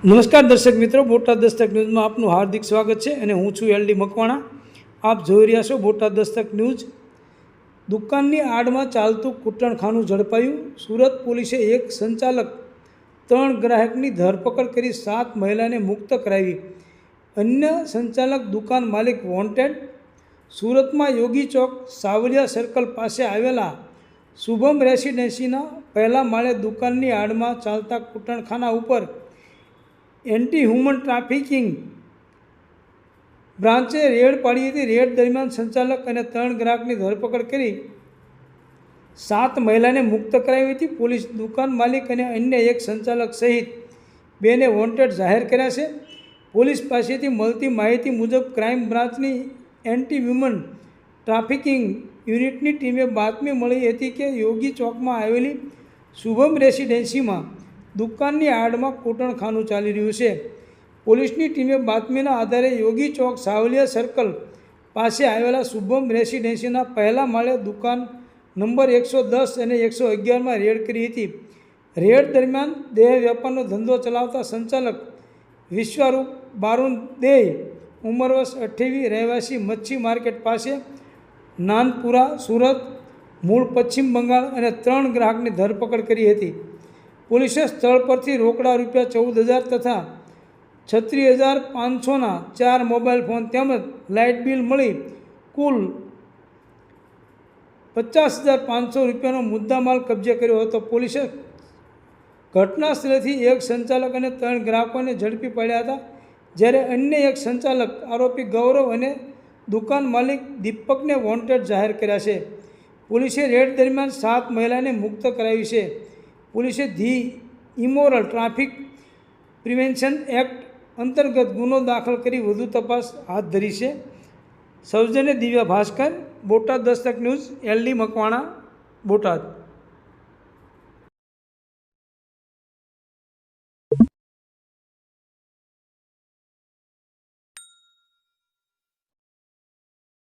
નમસ્કાર દર્શક મિત્રો, બોટાદ દસ્તક ન્યૂઝમાં આપનું હાર્દિક સ્વાગત છે અને હું છું LD મકવાણા। આપ જોઈ રહ્યા છો બોટાદ દસ્તક ન્યૂઝ। દુકાનની આડમાં ચાલતું કૂટણખાનું ઝડપાયું। સુરત પોલીસે એક સંચાલક 3 ગ્રાહકની ધરપકડ કરી 7 મહિલાને મુક્ત કરાવી। અન્ય સંચાલક દુકાન માલિક વોન્ટેડ। સુરતમાં યોગી ચોક સાવલિયા સર્કલ પાસે આવેલા શુભમ રેસિડેન્સીના પહેલા માળે દુકાનની આડમાં ચાલતા કૂટણખાના ઉપર એન્ટી હ્યુમન ટ્રાફિકિંગ બ્રાન્ચે રેડ પાડી હતી। રેડ દરમિયાન સંચાલક અને 3 ગ્રાહકની ધરપકડ કરી 7 મહિલાને મુક્ત કરાવી હતી। પોલીસ દુકાન માલિક અને અન્ય એક સંચાલક સહિત 2 ને વોન્ટેડ જાહેર કર્યા છે। પોલીસ પાસેથી મળતી માહિતી મુજબ ક્રાઇમ બ્રાન્ચની એન્ટી હ્યુમન ટ્રાફિકિંગ યુનિટની ટીમે બાતમી મળી હતી કે યોગી ચોકમાં આવેલી શુભમ રેસિડેન્સીમાં દુકાનની આડમાં કૂટણખાનું ચાલી રહ્યું છે। પોલીસની ટીમે બાતમીના આધારે યોગી ચોક સાવલિયા સર્કલ પાસે આવેલા શુભમ રેસિડેન્સીના પહેલા માળે દુકાન નંબર 110 અને 111માં રેડ કરી હતી। રેડ દરમિયાન દેહ વેપારનો ધંધો ચલાવતા સંચાલક વિશ્વરૂપ બારુન દેહ ઉંમર વર્ષ 28 રહેવાસી મચ્છી માર્કેટ પાસે નાનપુરા સુરત મૂળ પશ્ચિમ બંગાળ અને 3 ગ્રાહકની ધરપકડ કરી હતી। પોલીસે સ્થળ પરથી રોકડા રૂપિયા 14,000 તથા 36,500ના 4 મોબાઈલ ફોન તેમજ લાઇટ બિલ મળી કુલ 50,500 રૂપિયાનો મુદ્દામાલ કબજે કર્યો હતો। પોલીસે ઘટના સ્થળેથી એક સંચાલક અને 3 ગ્રાહકોને ઝડપી પાડ્યા હતા, જ્યારે અન્ય એક સંચાલક આરોપી ગૌરવ અને દુકાન માલિક દીપકને વોન્ટેડ જાહેર કર્યા છે। પોલીસે રેડ દરમિયાન 7 મહિલાને મુક્ત કરાવી છે। પોલીસે the immoral traffic prevention act અંતર્ગત ગુનો દાખલ કરી વધુ તપાસ હાથ ધરી છે। સૌજન્ય દિવ્યા ભાસ્કર, બોટાદ દસ્તક ન્યૂઝ, LD મકવાણા, બોટાદ।